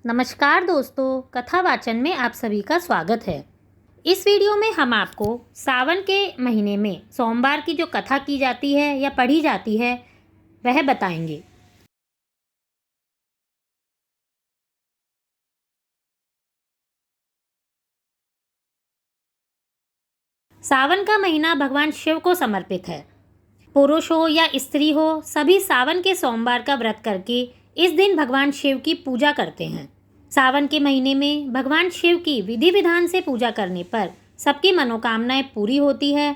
नमस्कार दोस्तों, कथा वाचन में आप सभी का स्वागत है। इस वीडियो में हम आपको सावन के महीने में सोमवार की जो कथा की जाती है या पढ़ी जाती है वह बताएंगे। सावन का महीना भगवान शिव को समर्पित है। पुरुष हो या स्त्री हो, सभी सावन के सोमवार का व्रत करके इस दिन भगवान शिव की पूजा करते हैं। सावन के महीने में भगवान शिव की विधि विधान से पूजा करने पर सबकी मनोकामनाएं पूरी होती है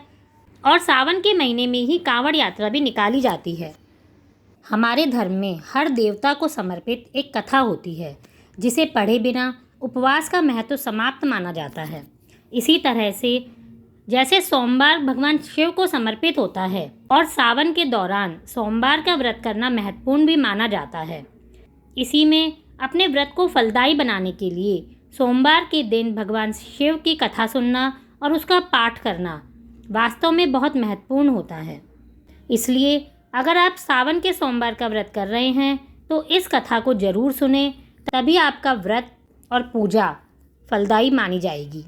और सावन के महीने में ही कांवड़ यात्रा भी निकाली जाती है। हमारे धर्म में हर देवता को समर्पित एक कथा होती है जिसे पढ़े बिना उपवास का महत्व समाप्त माना जाता है। इसी तरह से जैसे सोमवार भगवान शिव को समर्पित होता है और सावन के दौरान सोमवार का व्रत करना महत्वपूर्ण भी माना जाता है। इसी में अपने व्रत को फलदायी बनाने के लिए सोमवार के दिन भगवान शिव की कथा सुनना और उसका पाठ करना वास्तव में बहुत महत्वपूर्ण होता है। इसलिए अगर आप सावन के सोमवार का व्रत कर रहे हैं तो इस कथा को ज़रूर सुनें, तभी आपका व्रत और पूजा फलदायी मानी जाएगी।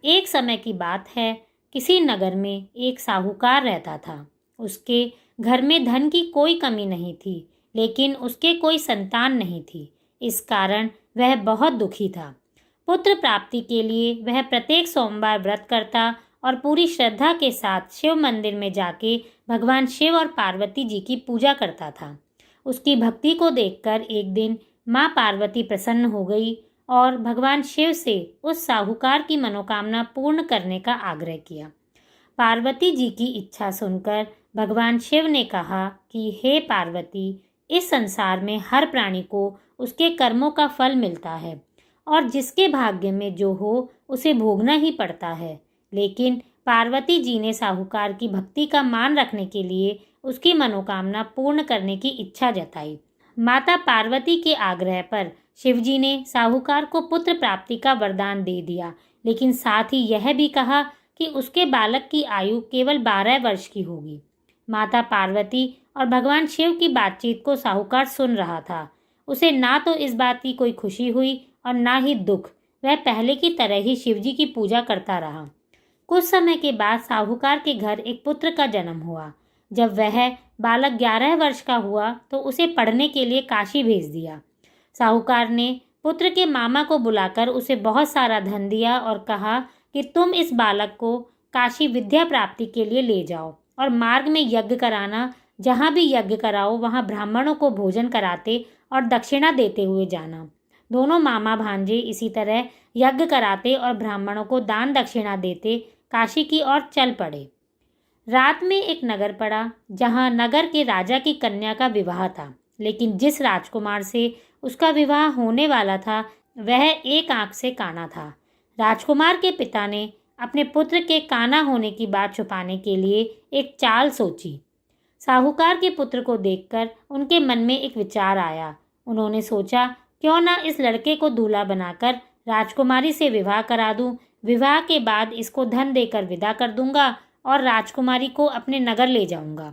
एक समय की बात है, किसी नगर में एक साहूकार रहता था। उसके घर में धन की कोई कमी नहीं थी, लेकिन उसके कोई संतान नहीं थी। इस कारण वह बहुत दुखी था। पुत्र प्राप्ति के लिए वह प्रत्येक सोमवार व्रत करता और पूरी श्रद्धा के साथ शिव मंदिर में जाके भगवान शिव और पार्वती जी की पूजा करता था। उसकी भक्ति को देखकर एक दिन माँ पार्वती प्रसन्न हो गई और भगवान शिव से उस साहूकार की मनोकामना पूर्ण करने का आग्रह किया। पार्वती जी की इच्छा सुनकर भगवान शिव ने कहा कि हे पार्वती, इस संसार में हर प्राणी को उसके कर्मों का फल मिलता है और जिसके भाग्य में जो हो उसे भोगना ही पड़ता है। लेकिन पार्वती जी ने साहूकार की भक्ति का मान रखने के लिए उसकी मनोकामना पूर्ण करने की इच्छा जताई। माता पार्वती के आग्रह पर शिवजी ने साहूकार को पुत्र प्राप्ति का वरदान दे दिया, लेकिन साथ ही यह भी कहा कि उसके बालक की आयु केवल 12 वर्ष की होगी। माता पार्वती और भगवान शिव की बातचीत को साहूकार सुन रहा था। उसे ना तो इस बात की कोई खुशी हुई और ना ही दुख। वह पहले की तरह ही शिवजी की पूजा करता रहा। कुछ समय के बाद साहूकार के घर एक पुत्र का जन्म हुआ। जब वह बालक 11 वर्ष का हुआ तो उसे पढ़ने के लिए काशी भेज दिया। साहूकार ने पुत्र के मामा को बुलाकर उसे बहुत सारा धन दिया और कहा कि तुम इस बालक को काशी विद्या प्राप्ति के लिए ले जाओ और मार्ग में यज्ञ कराना। जहाँ भी यज्ञ कराओ वहाँ ब्राह्मणों को भोजन कराते और दक्षिणा देते हुए जाना। दोनों मामा भांजे इसी तरह यज्ञ कराते और ब्राह्मणों को दान दक्षिणा देते काशी की ओर चल पड़े। रात में एक नगर पड़ा जहाँ नगर के राजा की कन्या का विवाह था, लेकिन जिस राजकुमार से उसका विवाह होने वाला था वह एक आंख से काना था। राजकुमार के पिता ने अपने पुत्र के काना होने की बात छुपाने के लिए एक चाल सोची। साहूकार के पुत्र को देखकर उनके मन में एक विचार आया। उन्होंने सोचा, क्यों ना इस लड़के को दूल्हा बनाकर राजकुमारी से विवाह करा दूं। विवाह के बाद इसको धन देकर विदा कर दूंगा और राजकुमारी को अपने नगर ले जाऊंगा।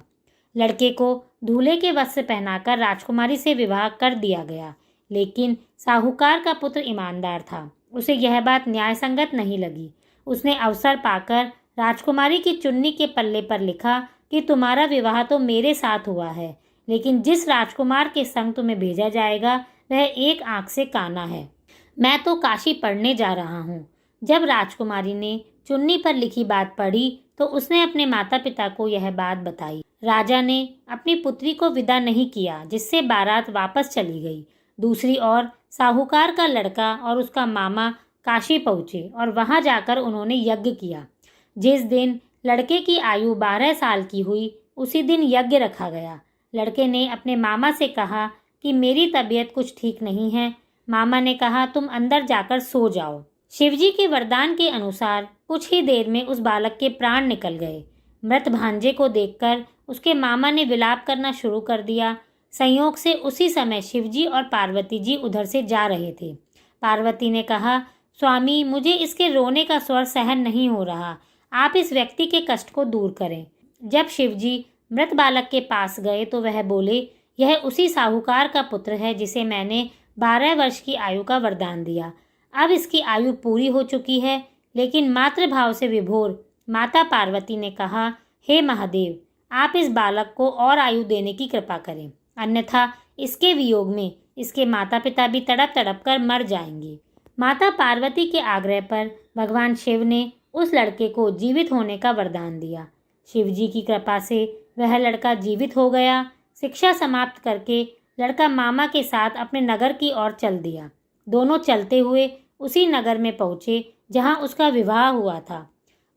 लड़के को दूल्हे के वस्त्र पहनाकर राजकुमारी से विवाह कर दिया गया, लेकिन साहूकार का पुत्र ईमानदार था। उसे यह बात न्यायसंगत नहीं लगी। उसने अवसर पाकर राजकुमारी की चुन्नी के पल्ले पर लिखा कि तुम्हारा विवाह तो मेरे साथ हुआ है, लेकिन जिस राजकुमार के संग तुम्हें भेजा जाएगा वह एक आंख से काना है। मैं तो काशी पढ़ने जा रहा हूँ। जब राजकुमारी ने चुन्नी पर लिखी बात पढ़ी तो उसने अपने माता पिता को यह बात बताई। राजा ने अपनी पुत्री को विदा नहीं किया, जिससे बारात वापस चली गई। दूसरी ओर साहूकार का लड़का और उसका मामा काशी पहुँचे और वहाँ जाकर उन्होंने यज्ञ किया। जिस दिन लड़के की आयु 12 साल की हुई उसी दिन यज्ञ रखा गया। लड़के ने अपने मामा से कहा कि मेरी तबीयत कुछ ठीक नहीं है। मामा ने कहा, तुम अंदर जाकर सो जाओ। शिवजी के वरदान के अनुसार कुछ ही देर में उस बालक के प्राण निकल गए। मृत भांजे को देखकर उसके मामा ने विलाप करना शुरू कर दिया। संयोग से उसी समय शिवजी और पार्वती जी उधर से जा रहे थे। पार्वती ने कहा, स्वामी, मुझे इसके रोने का स्वर सहन नहीं हो रहा। आप इस व्यक्ति के कष्ट को दूर करें। जब शिवजी मृत बालक के पास गए तो वह बोले, यह उसी साहूकार का पुत्र है जिसे मैंने 12 वर्ष की आयु का वरदान दिया। अब इसकी आयु पूरी हो चुकी है, लेकिन मातृभाव से विभोर माता पार्वती ने कहा, हे महादेव, आप इस बालक को और आयु देने की कृपा करें, अन्यथा इसके वियोग में इसके माता पिता भी तड़प तड़प कर मर जाएंगे। माता पार्वती के आग्रह पर भगवान शिव ने उस लड़के को जीवित होने का वरदान दिया। शिव जी की कृपा से वह लड़का जीवित हो गया। शिक्षा समाप्त करके लड़का मामा के साथ अपने नगर की ओर चल दिया। दोनों चलते हुए उसी नगर में पहुँचे जहाँ उसका विवाह हुआ था।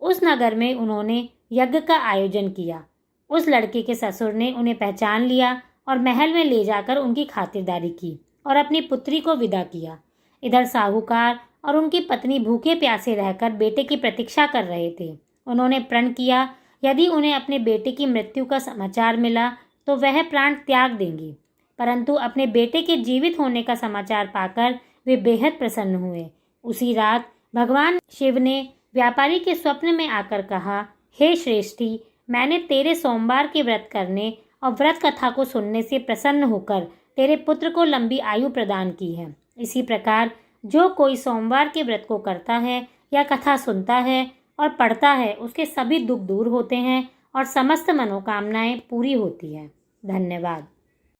उस नगर में उन्होंने यज्ञ का आयोजन किया। उस लड़के के ससुर ने उन्हें पहचान लिया और महल में ले जाकर उनकी खातिरदारी की और अपनी पुत्री को विदा किया। इधर साहूकार और उनकी पत्नी भूखे प्यासे रहकर बेटे की प्रतीक्षा कर रहे थे। उन्होंने प्रण किया, यदि उन्हें अपने बेटे की मृत्यु का समाचार मिला तो वह प्राण त्याग देंगी, परंतु अपने बेटे के जीवित होने का समाचार पाकर वे बेहद प्रसन्न हुए। उसी रात भगवान शिव ने व्यापारी के स्वप्न में आकर कहा, हे श्रेष्ठी, मैंने तेरे सोमवार के व्रत करने और व्रत कथा को सुनने से प्रसन्न होकर तेरे पुत्र को लंबी आयु प्रदान की है। इसी प्रकार जो कोई सोमवार के व्रत को करता है या कथा सुनता है और पढ़ता है, उसके सभी दुख दूर होते हैं और समस्त मनोकामनाएं पूरी होती हैं। धन्यवाद।